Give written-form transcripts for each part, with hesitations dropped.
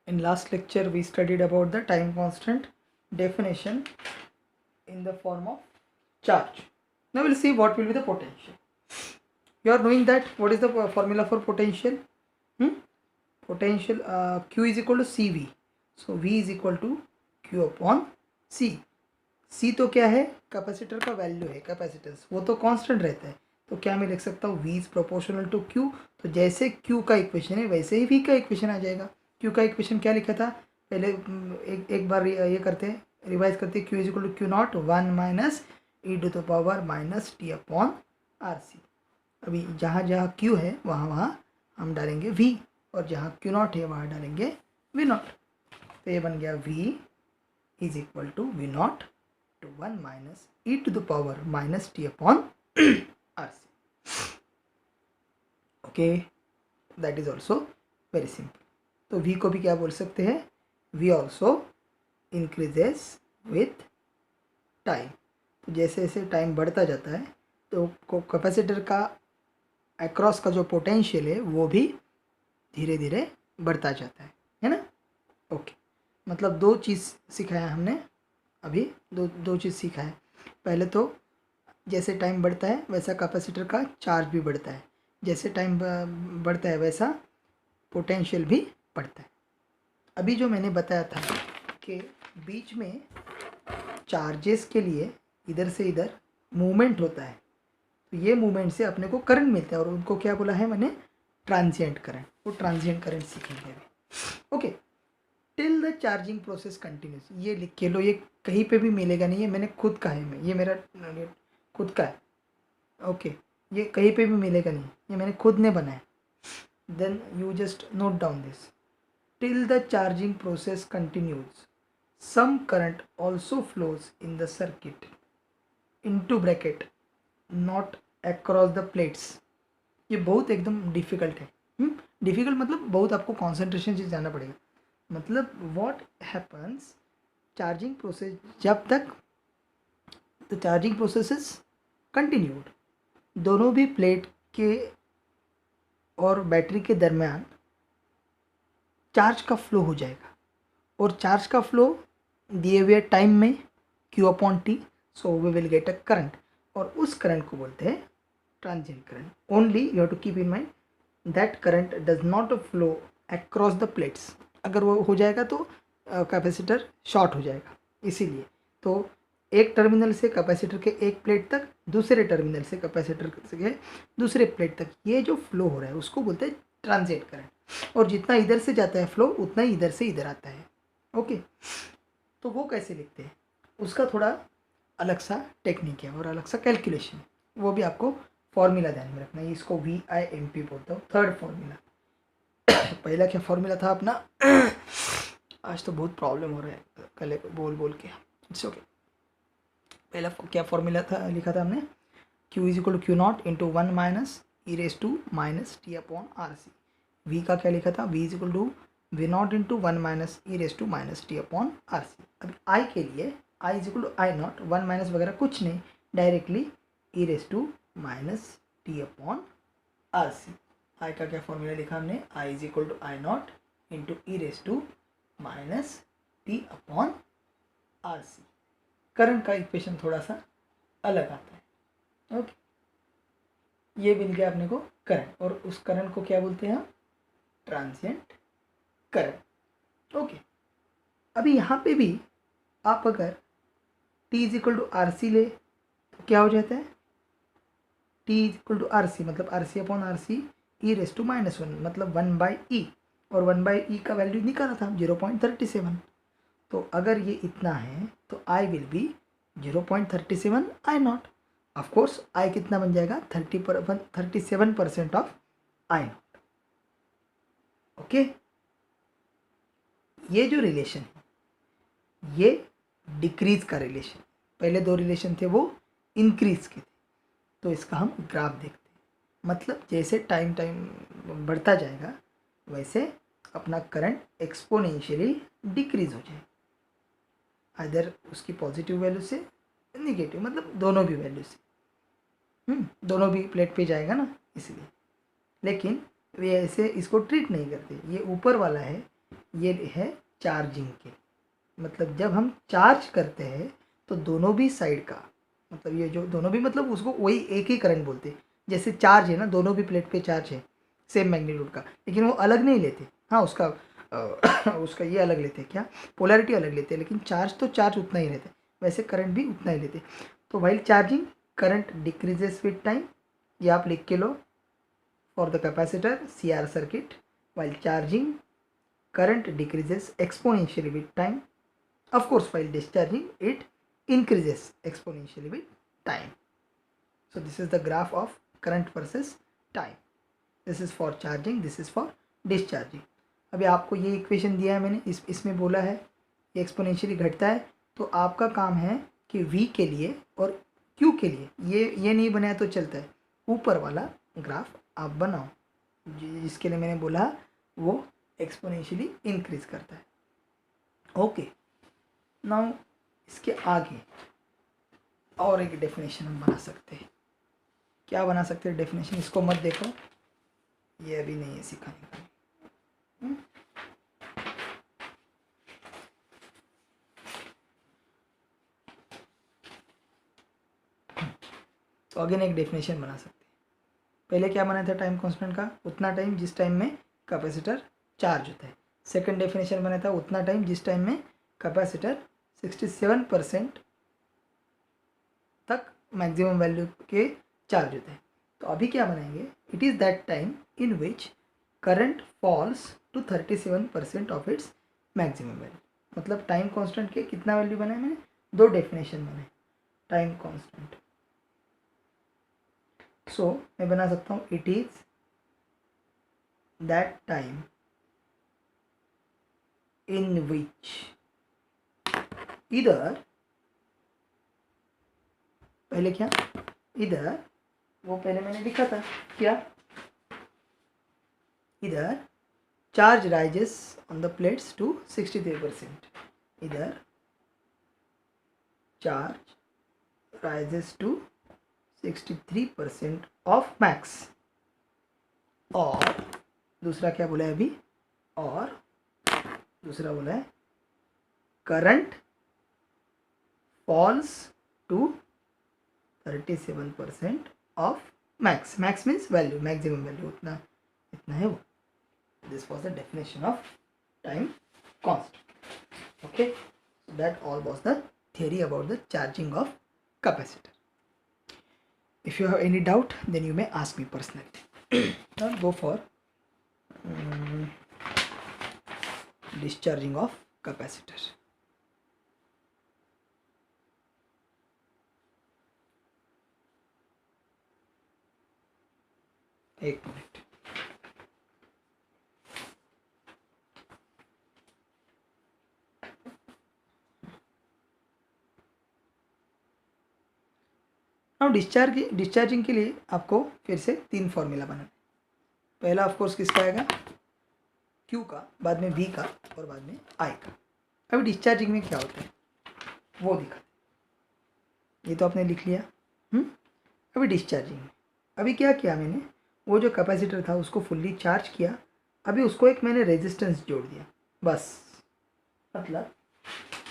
In last lecture, we studied about the time constant definition in the form of charge. Now we'll see what will be the potential. You are knowing that what is the formula for potential? Potential Q is equal to CV. So V is equal to Q upon C. C तो क्या है? Capacitor का value है, capacitance, वो तो constant रहता है. तो क्या मैं लिख सकता हूँ V is proportional to Q. तो जैसे Q का इक्वेशन है वैसे ही V का इक्वेशन आ जाएगा. Q का इक्वेशन क्या लिखा था पहले? एक बार ये करते हैं, रिवाइज करते हैं. Q is equal to Q naught 1 minus E to the power minus T upon R C. अभी जहाँ जहाँ Q है वहाँ हम डालेंगे V, और जहाँ Q नॉट है वहाँ डालेंगे V नॉट. तो ये बन गया V is equal to V naught to 1 minus e to the power minus t upon RC. Okay, that is also very simple. तो V को भी क्या बोल सकते हैं? V also increases with time. तो जैसे जैसे टाइम बढ़ता जाता है तो कैपेसिटर का अक्रॉस का जो पोटेंशियल है वो भी धीरे धीरे बढ़ता जाता है ना. ओके, मतलब दो चीज़ सिखाया हमने अभी. दो चीज़ सीखा है. पहले तो जैसे टाइम बढ़ता है वैसा कैपेसिटर का चार्ज भी बढ़ता है, जैसे टाइम बढ़ता है वैसा पोटेंशियल भी बढ़ता है. अभी जो मैंने बताया था कि बीच में चार्जेस के लिए इधर से इधर मूवमेंट होता है, तो ये मूवमेंट से अपने को करंट मिलता है, और उनको क्या बोला है मैंने? Transient current. वो ट्रांजिएंट करंट सीखेंगे अभी. Okay, till the charging process continuous. ये लिख के लो, ये कहीं पे भी मिलेगा नहीं है, मैंने खुद कहा है, ये मेरा खुद का है. ओके, ये कहीं पे भी मिलेगा नहीं, ये मैंने खुद ने बनाया. Then you just note down this. Till the charging process continues some current also flows in the circuit into bracket not across the plates. ये बहुत एकदम डिफिकल्ट है. डिफिकल्ट मतलब बहुत आपको कॉन्सेंट्रेशन से जाना पड़ेगा. मतलब व्हाट हैपन्स, चार्जिंग प्रोसेस जब तक the charging process is continued, दोनों भी प्लेट के और बैटरी के दरमियान चार्ज का फ्लो हो जाएगा, और चार्ज का फ्लो दिए हुए टाइम में Q upon T. So we will get a current, और उस करंट को बोलते हैं transient current. Only you have to keep in mind that current does not flow across the plates. अगर वो हो जाएगा तो कैपेसिटर शॉर्ट हो जाएगा. इसीलिए तो एक टर्मिनल से कैपेसिटर के एक प्लेट तक, दूसरे टर्मिनल से कैपेसिटर के दूसरे प्लेट तक ये जो फ्लो हो रहा है उसको बोलते हैं ट्रांजिएंट करंट. और जितना इधर से जाता है फ्लो उतना ही इधर से इधर आता है. ओके, तो वो कैसे लिखते हैं उसका थोड़ा अलग सा टेक्निक है और अलग सा कैलकुलेशन है. वो भी आपको फॉर्मूला ध्यान में रखना है. इसको VIMP बोलता हूँ, थर्ड फॉर्मूला. पहला क्या फॉर्मूला था अपना? आज तो बहुत प्रॉब्लम हो रहा है कल बोल के. It's okay. पहला क्या फॉर्मूला था लिखा था हमने? Q is equal to Q naught into 1 minus e raise to minus T upon R C. V का क्या लिखा था? V is equal to V naught into 1 minus e raise to minus T upon R C. अभी I के लिए I is equal to I naught, 1 minus वगैरह कुछ नहीं, directly e raise to minus T upon R C. I का क्या formula लिखा हमने? I is equal to I not into e raise to minus T upon R C. Current का equation थोड़ा सा अलग आता है. ओके, ये मिल गया अपने को करंट, और उस करंट को क्या बोलते हैं हम? Transient current. ओके, अभी यहाँ पे भी आप अगर T is equal to R C ले तो क्या हो जाता है? T is equal to R C मतलब R C upon R C e raise to minus 1 मतलब 1 बाई ई, और 1 बाई ई का वैल्यू निकाला था 0.37. तो अगर ये इतना है तो I will be 0.37 I not. Of course I कितना बन जाएगा? 37% ऑफ आई नॉट. ओके, ये जो रिलेशन है ये डिक्रीज का रिलेशन. पहले दो रिलेशन थे वो इंक्रीज के थे. तो इसका हम ग्राफ देखते हैं. मतलब जैसे टाइम बढ़ता जाएगा वैसे अपना करंट एक्सपोनेंशियली डिक्रीज हो जाए, अदर उसकी पॉजिटिव वैल्यू से निगेटिव, मतलब दोनों भी वैल्यू से. दोनों भी प्लेट पे जाएगा ना, इसलिए. लेकिन वे ऐसे इसको ट्रीट नहीं करते. ये ऊपर वाला है, ये है चार्जिंग के, मतलब जब हम चार्ज करते हैं तो दोनों भी साइड का, मतलब ये जो दोनों भी मतलब उसको वही एक ही करंट बोलते हैं। जैसे चार्ज है ना, दोनों भी प्लेट पे चार्ज है सेम मैग्नीट्यूड का, लेकिन वो अलग नहीं लेते। हाँ उसका उसका ये अलग लेते हैं, क्या पोलैरिटी अलग लेते हैं, लेकिन चार्ज तो चार्ज उतना ही रहता है, वैसे करंट भी उतना ही लेते हैं। तो while charging current decreases with time, ये आप लिख के लो for the capacitor CR circuit. While charging current decreases exponentially with time. Of course, while discharging, it increases exponentially with time. So this is the graph of current versus time. This is for charging, this is for discharging. अभी आपको ये equation दिया है मैंने, इसमें बोला है ये एक्सपोनेंशियली घटता है, तो आपका काम है कि V के लिए और Q के लिए ये नहीं बनाया तो चलता है, ऊपर वाला ग्राफ आप बनाओ, जिसके लिए मैंने बोला वो एक्सपोनेंशियली इंक्रीज करता है। ओके, नाउ इसके आगे और एक डेफिनेशन हम बना सकते हैं। क्या बना सकते हैं डेफिनेशन? इसको मत देखो, ये अभी नहीं है सिखाने का। तो अगेन एक डेफिनेशन बना सकते हैं। पहले क्या बना था टाइम कांस्टेंट का? उतना टाइम जिस टाइम में कैपेसिटर चार्ज होता है। सेकंड डेफिनेशन बना था उतना टाइम जिस टाइम में कैपेसिटर 67% तक मैक्सिमम वैल्यू के चार्ज होते हैं। तो अभी क्या बनाएंगे? It is that time in which current falls to 37% of its maximum value. मतलब टाइम कांस्टेंट के कितना वैल्यू बनाए मैंने? दो डेफिनेशन बनाए टाइम कांस्टेंट। सो मैं बना सकता हूँ it is that time in which इधर, पहले क्या, इधर वो पहले मैंने लिखा था क्या, इधर charge rises on the plates to 63%, इधर charge rises to 63% of max. और दूसरा क्या बोला है अभी? और दूसरा बोला है current falls to 37% of max. Max means value, maximum value उतना इतना है वो। This was the definition of time constant. Okay, so that all was the theory about the charging of capacitor. If you have any doubt, then you may ask me personally. Now go for discharging of capacitor. एक minute, अब discharging के लिए आपको फिर से 3 formula बनाना है। पहला of course किसका आएगा? Q का, बाद में V का और बाद में I का। अभी डिस्चार्जिंग में क्या होता है वो दिखा, ये तो आपने लिख लिया। अभी डिस्चार्जिंग में अभी क्या किया मैंने, वो जो कैपेसिटर था उसको फुल्ली चार्ज किया, अभी उसको एक मैंने रेजिस्टेंस जोड़ दिया बस। मतलब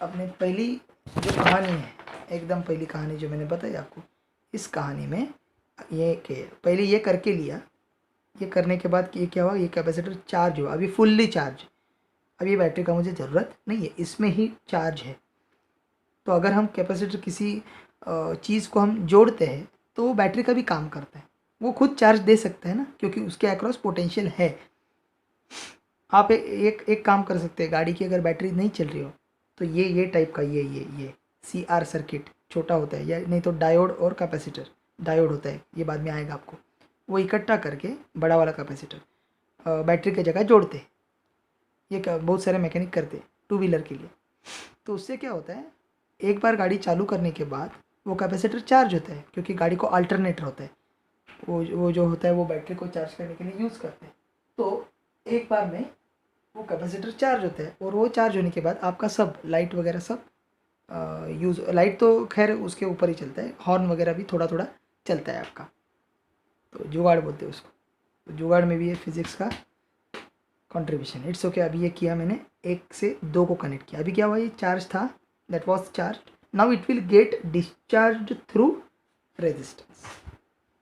अपने पहली जो कहानी है, एकदम पहली कहानी जो मैंने बताई आपको, इस कहानी में ये के पहले ये करके लिया, ये करने के बाद ये क्या हुआ, ये कैपेसिटर चार्ज हुआ, अभी फुल्ली चार्ज। अब ये बैटरी का मुझे ज़रूरत नहीं है, इसमें ही चार्ज है। तो अगर हम कैपेसिटर किसी चीज़ को हम जोड़ते हैं तो वो बैटरी का भी काम करता है, वो खुद चार्ज दे सकता है ना, क्योंकि उसके अक्रॉस पोटेंशियल है। आप एक काम कर सकते हैं, गाड़ी की अगर बैटरी नहीं चल रही हो तो ये टाइप का ये CR सर्किट छोटा होता है, या नहीं तो डायोड और कैपेसिटर, डायोड होता है, ये बाद में आएगा आपको, वो इकट्ठा करके बड़ा वाला कैपेसिटर बैटरी की जगह जोड़ते हैं। ये बहुत सारे मैकेनिक करते हैं 2 व्हीलर के लिए। तो उससे क्या होता है, एक बार गाड़ी चालू करने के बाद वो कैपेसिटर चार्ज होता है, क्योंकि गाड़ी को अल्टरनेटर होता है, वो जो होता है वो बैटरी को चार्ज करने के लिए यूज़ करते हैं। तो एक बार में वो कैपेसिटर चार्ज होता है, और वो चार्ज होने के बाद आपका सब लाइट वगैरह सब यूज़, लाइट तो खैर उसके ऊपर ही चलता है, हॉर्न वगैरह भी थोड़ा थोड़ा चलता है आपका, तो जुगाड़ बोलते हैं उसको। तो जुगाड़ में भी ये फिज़िक्स का कंट्रीब्यूशन, इट्स ओके। अभी ये किया मैंने, 1 से 2 को कनेक्ट किया। अभी क्या हुआ, ये चार्ज था, that was charge, now it will get discharge through resistance.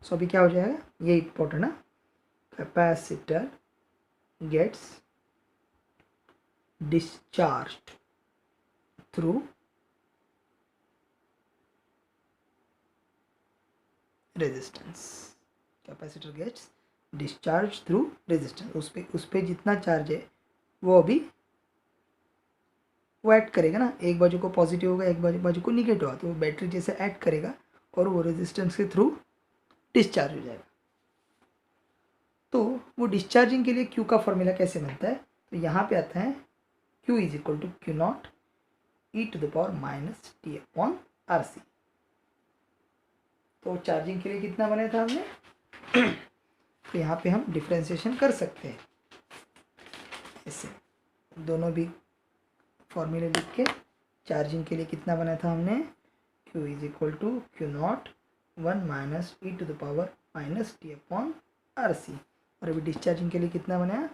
So अभी क्या हो जाएगा, ये इंपॉर्टेंट है, capacitor gets discharged through resistance, capacitor gets discharge through resistance. उस पे जितना चार्ज है वो अभी वो ऐड करेगा ना, एक बाजू को पॉजिटिव होगा, एक बाजू को निगेटिव होगा, तो वो बैटरी जैसे ऐड करेगा और वो रेजिस्टेंस के थ्रू डिस्चार्ज हो जाएगा। तो वो डिस्चार्जिंग के लिए क्यू का फॉर्मूला कैसे बनता है, तो यहाँ पे आता है Q is equal to Q naught e to the power minus T upon R C. तो चार्जिंग के लिए कितना बनाया था हमने तो यहाँ पे हम डिफ्रेंशिएशन कर सकते हैं ऐसे, दोनों भी फॉर्मूले लिख के। चार्जिंग के लिए कितना बनाया था हमने, Q is equal to Q naught 1 minus E to the power minus T upon R C. और अभी डिस्चार्जिंग के लिए कितना बनाया,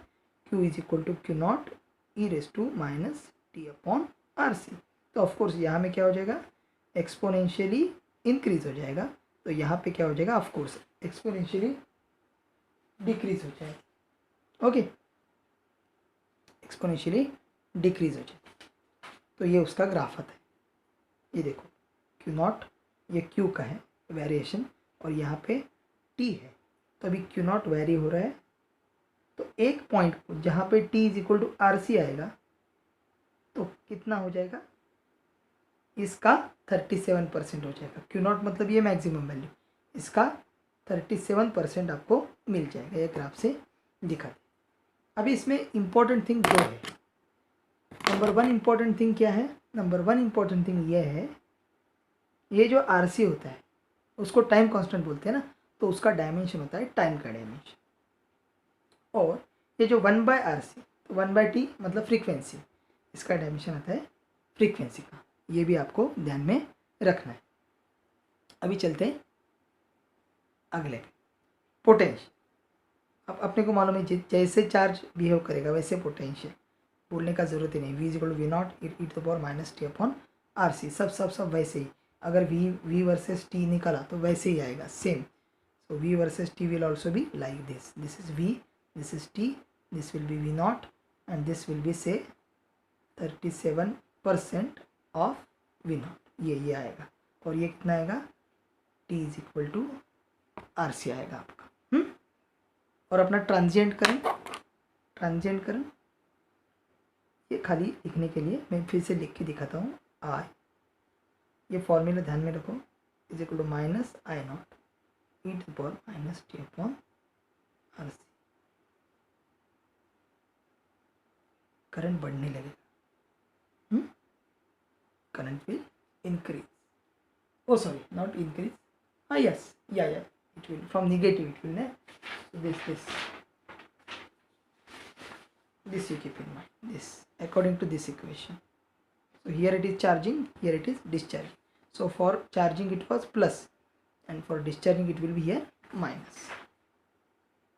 Q is equal to Q naught e raise to minus T upon R C. तो of course यहाँ में क्या हो जाएगा, एक्सपोनेंशियली इंक्रीज हो जाएगा, तो यहाँ पे क्या हो जाएगा, ऑफकोर्स एक्सपोनेंशियली डिक्रीज हो जाएगा। ओके, एक्सपोनेंशियली डिक्रीज हो जाएगा। तो ये उसका ग्राफ आता है, ये देखो क्यू नॉट, ये क्यू का है वेरिएशन, और यहाँ पे टी है। तो अभी क्यू नॉट वेरी हो रहा है, तो एक पॉइंट को जहाँ पे T is equal to R C आएगा तो कितना हो जाएगा, इसका 37% हो जाएगा। क्यू नॉट मतलब ये मैक्सिमम वैल्यू, इसका 37% आपको मिल जाएगा, ये ग्राफ से दिखा दे। अभी इसमें इम्पोर्टेंट थिंग दो है। नंबर वन इम्पोर्टेंट थिंग क्या है, नंबर वन इम्पोर्टेंट थिंग ये है, ये जो आर सी होता है उसको टाइम कांस्टेंट बोलते हैं ना, तो उसका डायमेंशन होता है टाइम का डायमेंशन। और ये जो 1/RC, तो 1/T मतलब फ्रीक्वेंसी, इसका डायमेंशन आता है फ्रीक्वेंसी का। ये भी आपको ध्यान में रखना है। अभी चलते हैं अगले, पोटेंशियल। अब अपने को मालूम है जैसे चार्ज बिहेव करेगा वैसे पोटेंशियल, बोलने का जरूरत ही नहीं। V is equal to V not e to the power minus T upon R C, सब वैसे ही। अगर V वर्सेस T निकला तो वैसे ही आएगा, same. So V versus T will also be like this, this is V, this is T, this will be V naught, and this will be say 37% of V naught, ये आएगा। और ये कितना आएगा, T is equal to R C आएगा आपका। और अपना ट्रांजिएंट करें, ये खाली लिखने के लिए मैं फिर से लिख के दिखाता हूँ। आई, ये फॉर्मूला ध्यान में रखो, is equal to minus I not e to the power minus T upon R C. Current बढ़ने लगेगा, current will increase, oh sorry not increase, yes, yeah, it will from negative it will, so this you keep in mind, this according to this equation. So here it is charging, here it is discharging. So for charging it was plus and for discharging it will be here minus.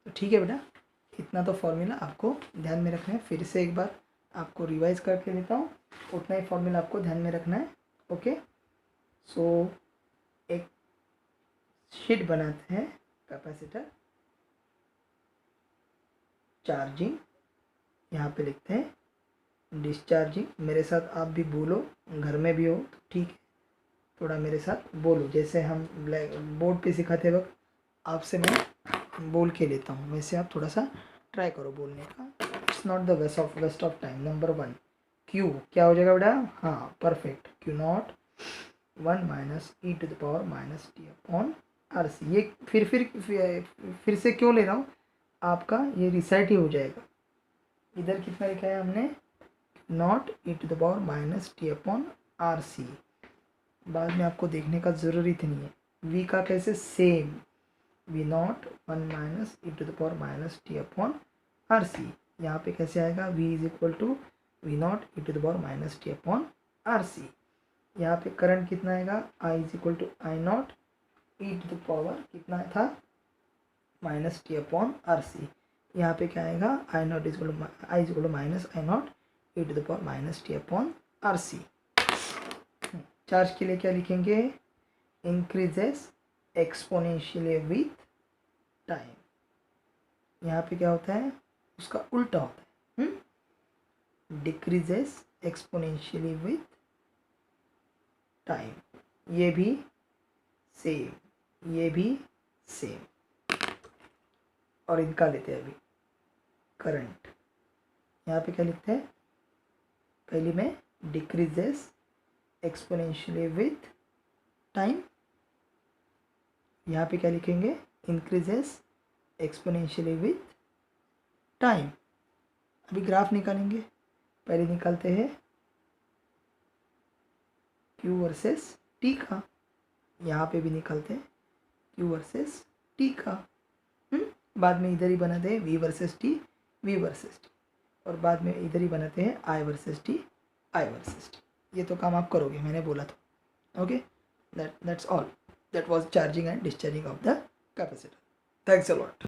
तो ठीक है बेटा, इतना तो formula आपको ध्यान में रखना है। फिर से एक बार आपको रिवाइज करके लेता हूँ, उतना ही फॉर्मूला आपको ध्यान में रखना है। ओके, सो एक शीट बनाते हैं, कैपेसिटर, चार्जिंग, यहाँ पे लिखते हैं डिस्चार्जिंग। मेरे साथ आप भी बोलो, घर में भी हो तो ठीक है, थोड़ा मेरे साथ बोलो, जैसे हम ब्लैक बोर्ड पे सिखाते वक्त आपसे मैं बोल के लेता हूँ, वैसे आप थोड़ा सा ट्राई करो बोलने का। It's not the waste of time. Number one, Q क्या हो जाएगा बेटा, हाँ perfect, Q naught 1 minus E to the power minus T upon R C. ये फिर से क्यों ले रहा हूँ, आपका ये रिसाइट ही हो जाएगा। इधर कितना लिखा है हमने, naught e to the power minus T upon R C, बाद में आपको देखने का ज़रूरत नहीं है। वी का कैसे, same, V not 1 minus E to the power minus T upon R C. यहाँ पे कैसे आएगा, V is equal to V not e to the power minus T upon R C. यहाँ पे करंट कितना आएगा, i is equal to I not e to the power कितना था, minus T upon R C. यहाँ पे क्या आएगा, i not is equal to minus I not e to the power minus T upon R C. Charge के लिए क्या लिखेंगे, इंक्रीजेस एक्सपोनेंशियली विथ टाइम। यहाँ पे क्या होता है, उसका उल्टा होता है, डिक्रीजेस एक्सपोनेंशियली विथ टाइम। ये भी सेम, ये भी सेम। और इनका लेते हैं अभी करंट। यहाँ पे क्या लिखते हैं, पहले में डिक्रीजेस एक्सपोनेंशियली विथ टाइम, यहाँ पे क्या लिखेंगे, इंक्रीजेस एक्सपोनेंशियली विथ टाइम। अभी ग्राफ निकालेंगे, पहले निकालते हैं Q वर्सेस T का, यहाँ पे भी निकालते हैं Q वर्सेस T का, बाद में इधर ही बनाते हैं V versus T, V versus T, और बाद में इधर ही बनाते हैं I versus T, I versus T। ये तो काम आप करोगे, मैंने बोला था। Okay, that's all. That was charging and discharging of the capacitor. Thanks a lot.